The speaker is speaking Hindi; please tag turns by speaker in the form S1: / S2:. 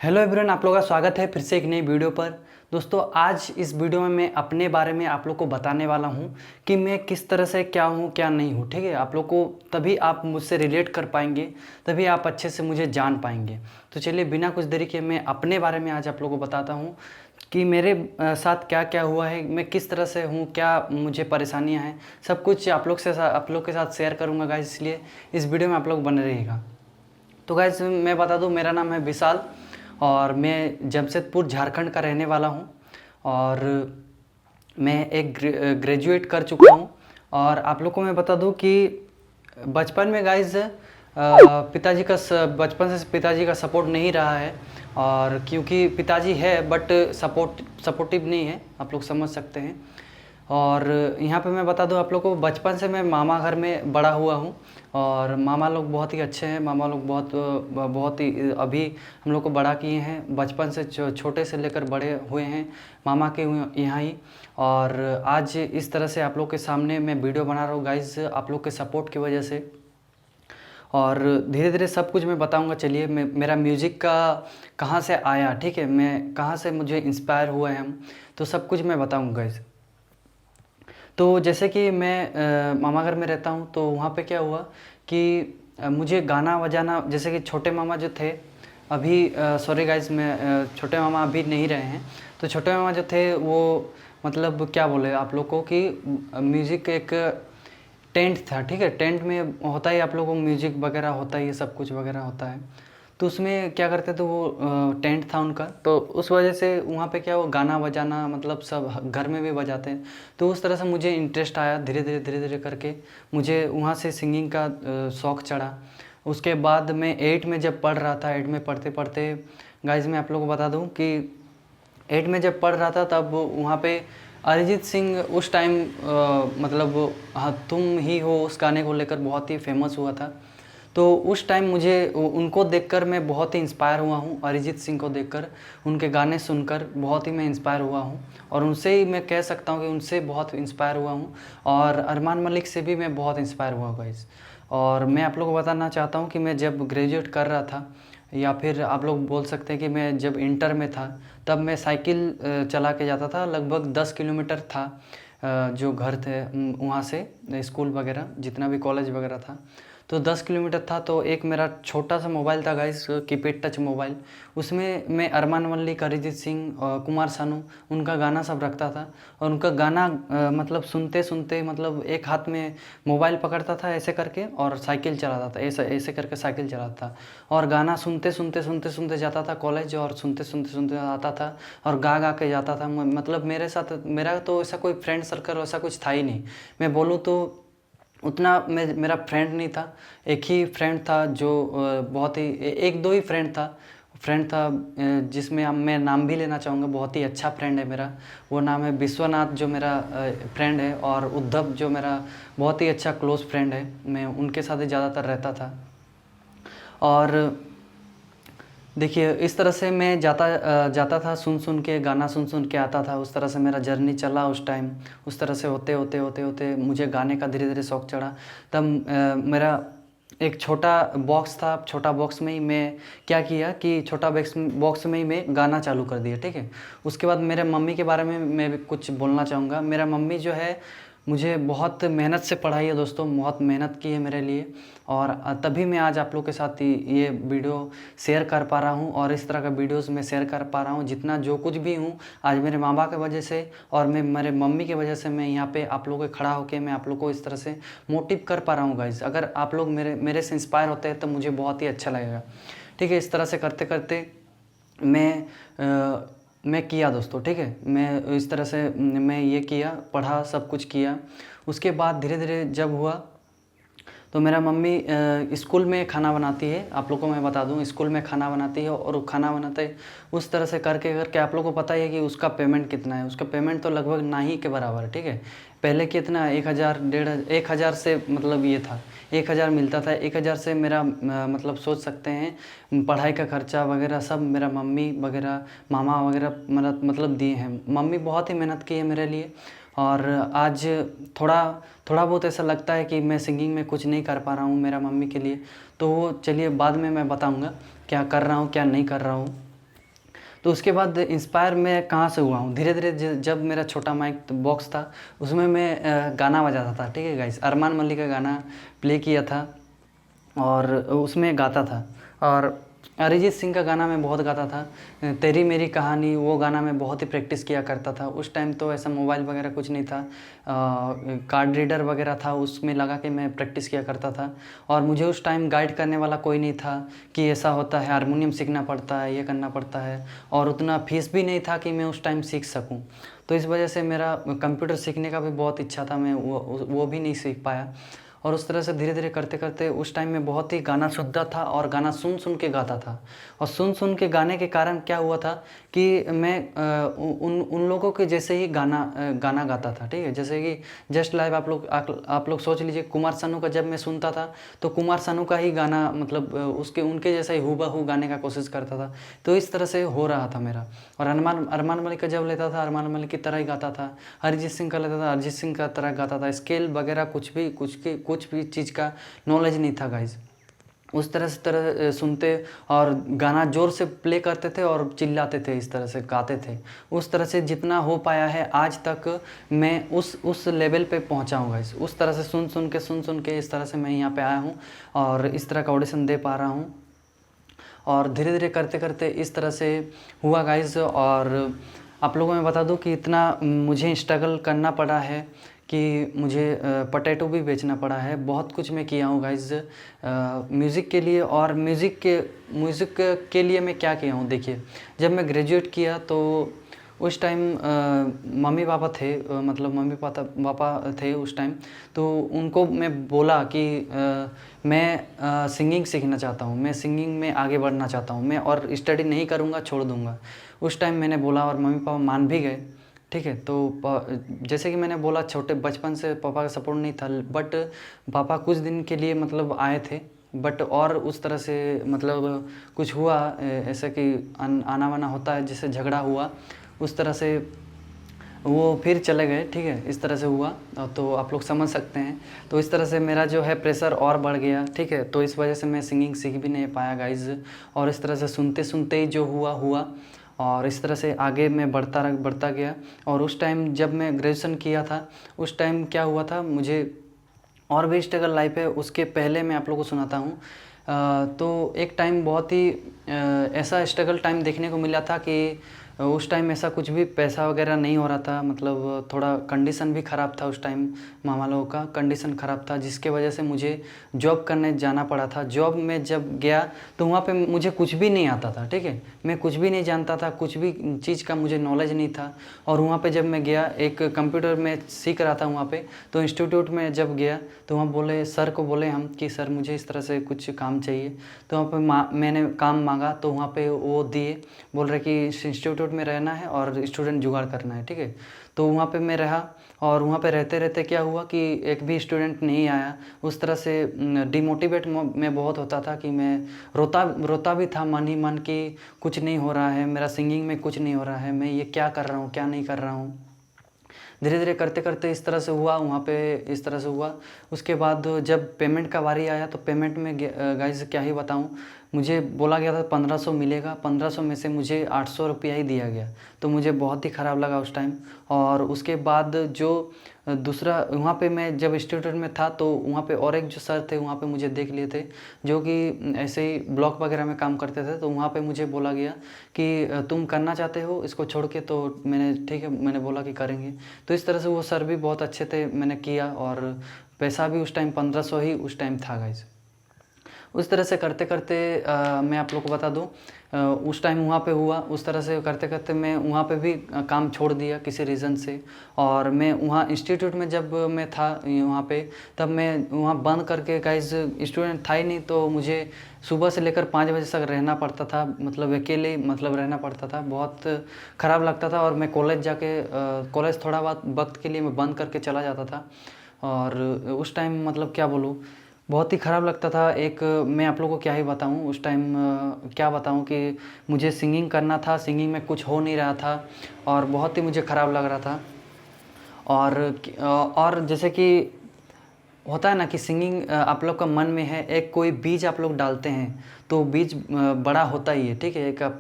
S1: हेलो एवरीवन, आप लोगों का स्वागत है फिर से एक नई वीडियो पर। दोस्तों, आज इस वीडियो में मैं अपने बारे में आप लोग को बताने वाला हूं कि मैं किस तरह से क्या हूं क्या नहीं हूं। ठीक है, आप लोग को तभी आप मुझसे रिलेट कर पाएंगे, तभी आप अच्छे से मुझे जान पाएंगे। तो चलिए बिना कुछ देरी के मैं अपने बारे में आज आप लोग को बताता हूं कि मेरे साथ क्या क्या हुआ है, मैं किस तरह से हूँ, क्या मुझे परेशानियाँ हैं, सब कुछ आप लोग के साथ शेयर करूँगा गाइज। इसलिए इस वीडियो में आप लोग बने रहिएगा। तो गाइज मैं बता दूं, मेरा नाम है विशाल और मैं जमशेदपुर झारखंड का रहने वाला हूं और मैं एक ग्रेजुएट कर चुका हूं। और आप लोग को मैं बता दूं कि बचपन में गाइज बचपन से पिताजी का सपोर्ट नहीं रहा है। और क्योंकि पिताजी है बट सपोर्टिव नहीं है, आप लोग समझ सकते हैं। और यहाँ पे मैं बता दूँ आप लोग को, बचपन से मैं मामा घर में बड़ा हुआ हूँ और मामा लोग बहुत ही अच्छे हैं। मामा लोग बहुत ही अभी हम लोग को बड़ा किए हैं, बचपन से छोटे से लेकर बड़े हुए हैं मामा के यहाँ ही। और आज इस तरह से आप लोग के सामने मैं वीडियो बना रहा हूँ गाइज, आप लोग के सपोर्ट की वजह से। और धीरे धीरे सब कुछ मैं बताऊंगा। चलिए, मेरा म्यूज़िक का कहाँ से आया, ठीक है, मैं कहाँ से मुझे इंस्पायर हुए हैं हम, तो सब कुछ मैं बताऊंगा गाइज। तो जैसे कि मैं मामा घर में रहता हूँ, तो वहाँ पे क्या हुआ कि मुझे गाना बजाना, जैसे कि छोटे मामा जो थे अभी, सॉरी गाइज, मैं छोटे मामा अभी नहीं रहे हैं। तो छोटे मामा जो थे वो, मतलब क्या बोले आप लोग को कि म्यूज़िक एक टेंट था। ठीक है, टेंट में होता ही आप लोगों को म्यूज़िक वगैरह होता ही है, सब कुछ वगैरह होता है। तो उसमें क्या करते थे, वो टेंट था उनका, तो उस वजह से वहाँ पे क्या, वो गाना बजाना मतलब सब घर में भी बजाते हैं। तो उस तरह से मुझे इंटरेस्ट आया, धीरे धीरे करके मुझे वहाँ से सिंगिंग का शौक़ चढ़ा। उसके बाद मैं 8 में जब पढ़ रहा था, 8 में पढ़ते पढ़ते गाइज मैं आप लोगों को बता दूँ कि 8 में जब पढ़ रहा था तब वहाँ पे अरिजीत सिंह उस टाइम मतलब हाँ तुम ही हो, उस गाने को लेकर बहुत ही फेमस हुआ था। तो उस टाइम मुझे उनको देखकर मैं बहुत ही इंस्पायर हुआ हूँ। अरिजीत सिंह को देखकर, उनके गाने सुनकर बहुत ही मैं इंस्पायर हुआ हूँ। और उनसे ही मैं कह सकता हूँ कि उनसे बहुत इंस्पायर हुआ हूँ। और अरमान मलिक से भी मैं बहुत इंस्पायर हुआ हूँ गाइस। और मैं आप लोगों को बताना चाहता हूँ कि मैं जब ग्रेजुएट कर रहा था, या फिर आप लोग बोल सकते हैं कि मैं जब इंटर में था, तब मैं साइकिल चला के जाता था। लगभग 10 किलोमीटर था जो घर थे वहाँ से स्कूल वगैरह, जितना भी कॉलेज वगैरह था, तो 10 किलोमीटर था। तो एक मेरा छोटा सा मोबाइल था गाइस, कीपैड टच मोबाइल, उसमें मैं अरमान मलिक, अरिजीत सिंह, कुमार सानू, उनका गाना सब रखता था। और उनका गाना मतलब सुनते सुनते, मतलब एक हाथ में मोबाइल पकड़ता था ऐसे करके और साइकिल चलाता था, ऐसे ऐसे करके साइकिल चलाता था। और गाना सुनते सुनते सुनते सुनते जाता था कॉलेज, और सुनते सुनते सुनते आता था और गा गा के जाता था। मतलब मेरे साथ, मेरा तो ऐसा कोई फ्रेंड सर्कल ऐसा कुछ था ही नहीं। मैं बोलूँ तो उतना मेरा फ्रेंड नहीं था। एक ही फ्रेंड था जो बहुत ही, एक दो ही फ्रेंड था जिसमें मैं नाम भी लेना चाहूँगा, बहुत ही अच्छा फ्रेंड है मेरा। वो नाम है विश्वनाथ, जो मेरा फ्रेंड है, और उद्धव जो मेरा बहुत ही अच्छा क्लोज़ फ्रेंड है। मैं उनके साथ ही ज़्यादातर रहता था। और देखिए, इस तरह से मैं जाता था, सुन सुन के गाना, सुन सुन के आता था। उस तरह से मेरा जर्नी चला उस टाइम। उस तरह से होते होते होते होते मुझे गाने का धीरे धीरे शौक़ चढ़ा। तब मेरा एक छोटा बॉक्स था, छोटा बॉक्स में ही मैं क्या किया कि छोटा बॉक्स में ही मैं गाना चालू कर दिया। ठीक है, उसके बाद मेरे मम्मी के बारे में मैं भी कुछ बोलना चाहूँगा। मेरा मम्मी जो है, मुझे बहुत मेहनत से पढ़ाई है दोस्तों, बहुत मेहनत की है मेरे लिए। और तभी मैं आज आप लोग के साथ ये वीडियो शेयर कर पा रहा हूँ, और इस तरह का वीडियोस मैं शेयर कर पा रहा हूँ। जितना जो कुछ भी हूँ आज मेरे माँ बाप की वजह से, और मैं मेरे मम्मी की वजह से मैं यहाँ पे आप लोगों के खड़ा होकर मैं आप लोग को इस तरह से मोटिव कर पा रहा हूँ गाइज। अगर आप लोग मेरे से इंस्पायर होते हैं तो मुझे बहुत ही अच्छा लगेगा। ठीक है, इस तरह से करते करते मैं किया दोस्तों। ठीक है, मैं इस तरह से मैं ये किया, पढ़ा, सब कुछ किया। उसके बाद धीरे धीरे जब हुआ तो मेरा मम्मी स्कूल में खाना बनाती है। आप लोगों को मैं बता दूं, स्कूल में खाना बनाती है, और खाना बनाते उस तरह से करके करके आप लोगों को पता ही है कि उसका पेमेंट कितना है। उसका पेमेंट तो लगभग ना ही के बराबर है। ठीक है, पहले कितना, 1000, 1500 से मतलब ये था, 1000 मिलता था। 1000 से मेरा मतलब सोच सकते हैं पढ़ाई का खर्चा वगैरह सब मेरा मम्मी वगैरह, मामा वगैरह मतलब दिए हैं। मम्मी बहुत ही मेहनत की है मेरे लिए। और आज थोड़ा थोड़ा बहुत ऐसा लगता है कि मैं सिंगिंग में कुछ नहीं कर पा रहा हूँ मेरा मम्मी के लिए। तो वो चलिए बाद में मैं बताऊँगा क्या कर रहा हूँ क्या नहीं कर रहा हूँ। तो उसके बाद इंस्पायर मैं कहाँ से हुआ हूँ, धीरे धीरे जब मेरा छोटा माइक बॉक्स था उसमें मैं गाना बजाता था, ठीक है गाइस। अरमान मलिक का गाना प्ले किया था और उसमें गाता था। और अरिजीत सिंह का गाना मैं बहुत गाता था। तेरी मेरी कहानी, वो गाना मैं बहुत ही प्रैक्टिस किया करता था। उस टाइम तो ऐसा मोबाइल वगैरह कुछ नहीं था, कार्ड रीडर वगैरह था, उसमें लगा के मैं प्रैक्टिस किया करता था। और मुझे उस टाइम गाइड करने वाला कोई नहीं था कि ऐसा होता है, हारमोनियम सीखना पड़ता है, ये करना पड़ता है। और उतना फीस भी नहीं था कि मैं उस टाइम सीख सकूँ। तो इस वजह से मेरा कंप्यूटर सीखने का भी बहुत इच्छा था, मैं वो भी नहीं सीख पाया। और उस तरह से धीरे धीरे करते करते उस टाइम में बहुत ही गाना सुनता था और गाना सुन सुन के गाता था। और सुन सुन के गाने के कारण क्या हुआ था कि मैं उन लोगों के जैसे ही गाना गाता था, ठीक है। जैसे कि जस्ट लाइव आप लोग सोच लीजिए, कुमार सानू का जब मैं सुनता था तो कुमार सानू का ही गाना, मतलब उसके उनके जैसा ही हूबहू गाने का कोशिश करता था। तो इस तरह से हो रहा था मेरा। और अरमान मलिक का जब लेता था, अरमान मलिक की तरह ही गाता था। अरिजीत सिंह का लेता था, अरिजीत सिंह का तरह गाता था। स्केल वगैरह कुछ भी चीज़ का नॉलेज नहीं था गाइज। उस तरह सुनते और गाना ज़ोर से प्ले करते थे और चिल्लाते थे, इस तरह से गाते थे। उस तरह से जितना हो पाया है आज तक मैं उस लेवल पे पहुंचा हूँ गाइज। उस तरह से सुन सुन के इस तरह से मैं यहाँ पे आया हूँ और इस तरह का ऑडिशन दे पा रहा हूँ। और धीरे धीरे करते करते इस तरह से हुआ गाइज। और आप लोगों में बता दूं कि इतना मुझे स्ट्रगल करना पड़ा है कि मुझे पोटैटो भी बेचना पड़ा है। बहुत कुछ मैं किया हूँ गाइज म्यूज़िक के लिए। और म्यूज़िक के लिए मैं क्या किया हूँ, देखिए जब मैं ग्रेजुएट किया तो उस टाइम मम्मी पापा थे, मतलब मम्मी पापा थे उस टाइम। तो उनको मैं बोला कि मैं सिंगिंग सीखना चाहता हूँ, मैं सिंगिंग में आगे बढ़ना चाहता हूँ, मैं और स्टडी नहीं करूँगा, छोड़ दूँगा। उस टाइम मैंने बोला और मम्मी पापा मान भी गए, ठीक है। तो जैसे कि मैंने बोला, छोटे बचपन से पापा का सपोर्ट नहीं था, बट पापा कुछ दिन के लिए मतलब आए थे। बट और उस तरह से मतलब कुछ हुआ ऐसा कि आना वाना होता है, जिससे झगड़ा हुआ, उस तरह से वो फिर चले गए, ठीक है। इस तरह से हुआ, तो आप लोग समझ सकते हैं। तो इस तरह से मेरा जो है प्रेशर और बढ़ गया, ठीक है। तो इस वजह से मैं सिंगिंग सीख भी नहीं पाया गाइज। और इस तरह से सुनते सुनते ही जो हुआ और इस तरह से आगे मैं बढ़ता गया। और उस टाइम जब मैं ग्रेजुएशन किया था, उस टाइम क्या हुआ था, मुझे और भी स्ट्रगल लाइफ है, उसके पहले मैं आप लोगों को सुनाता हूँ। तो एक टाइम बहुत ही ऐसा स्ट्रगल टाइम देखने को मिला था कि उस टाइम ऐसा कुछ भी पैसा वगैरह नहीं हो रहा था, मतलब थोड़ा कंडीशन भी ख़राब था उस टाइम, मामा लोगों का कंडीशन ख़राब था, जिसके वजह से मुझे जॉब करने जाना पड़ा था। जॉब में जब गया तो वहाँ पे मुझे कुछ भी नहीं आता था, ठीक है। मैं कुछ भी नहीं जानता था, कुछ भी चीज़ का मुझे नॉलेज नहीं था। और वहाँ पे जब मैं गया, एक कंप्यूटर में सीख रहा था वहाँ पे, तो इंस्टीट्यूट में जब गया तो वहाँ बोले, सर को बोले हम कि सर मुझे इस तरह से कुछ काम चाहिए। तो वहाँ पे मैंने काम मांगा तो वहाँ पे वो दिए, बोल रहे कि इस इंस्टीट्यूट में रहना है और स्टूडेंट जुगाड़ करना है, ठीक है। तो वहाँ पे मैं रहा और वहाँ पे रहते रहते क्या हुआ कि एक भी स्टूडेंट नहीं आया। उस तरह से डिमोटिवेट मैं बहुत होता था कि मैं रोता भी था मन ही मन कि कुछ नहीं हो रहा है, मेरा सिंगिंग में कुछ नहीं हो रहा है, मैं ये क्या कर रहा हूँ, क्या नहीं कर रहा हूँ। धीरे धीरे करते करते इस तरह से हुआ, वहाँ पे इस तरह से हुआ। उसके बाद जब पेमेंट का बारी आया तो पेमेंट में गाइज क्या ही बताऊँ, मुझे बोला गया था 1500 मिलेगा, 1500 में से मुझे 800 रुपया ही दिया गया। तो मुझे बहुत ही ख़राब लगा उस टाइम। और उसके बाद जो दूसरा, वहाँ पे मैं जब इंस्टीट्यूट में था तो वहाँ पे और एक जो सर थे वहाँ पे मुझे देख लिए थे, जो कि ऐसे ही ब्लॉक वगैरह में काम करते थे। तो वहाँ पे मुझे बोला गया कि तुम करना चाहते हो इसको छोड़ के, तो मैंने ठीक है, मैंने बोला कि करेंगे। तो इस तरह से वो सर भी बहुत अच्छे थे, मैंने किया। और पैसा भी उस टाइम 1500 ही उस टाइम था गाइज। उस तरह से करते करते मैं आप लोग को बता दूं, उस टाइम वहाँ पे हुआ। उस तरह से करते करते मैं वहाँ पे भी काम छोड़ दिया किसी रीज़न से। और मैं वहाँ इंस्टीट्यूट में जब मैं था वहाँ पे, तब मैं वहाँ बंद करके गाइज, स्टूडेंट था ही नहीं, तो मुझे सुबह से लेकर 5 बजे तक रहना पड़ता था, मतलब अकेले मतलब रहना पड़ता था। बहुत ख़राब लगता था। और मैं कॉलेज जाके कॉलेज थोड़ा बहुत वक्त के लिए मैं बंद करके चला जाता था। और उस टाइम मतलब क्या बोलूँ, बहुत ही ख़राब लगता था। एक मैं आप लोगों को क्या ही बताऊँ, उस टाइम क्या बताऊँ कि मुझे सिंगिंग करना था, सिंगिंग में कुछ हो नहीं रहा था और बहुत ही मुझे ख़राब लग रहा था। और जैसे कि होता है ना कि सिंगिंग आप लोग का मन में है, एक कोई बीज आप लोग डालते हैं तो बीज बड़ा होता ही है, ठीक है। एक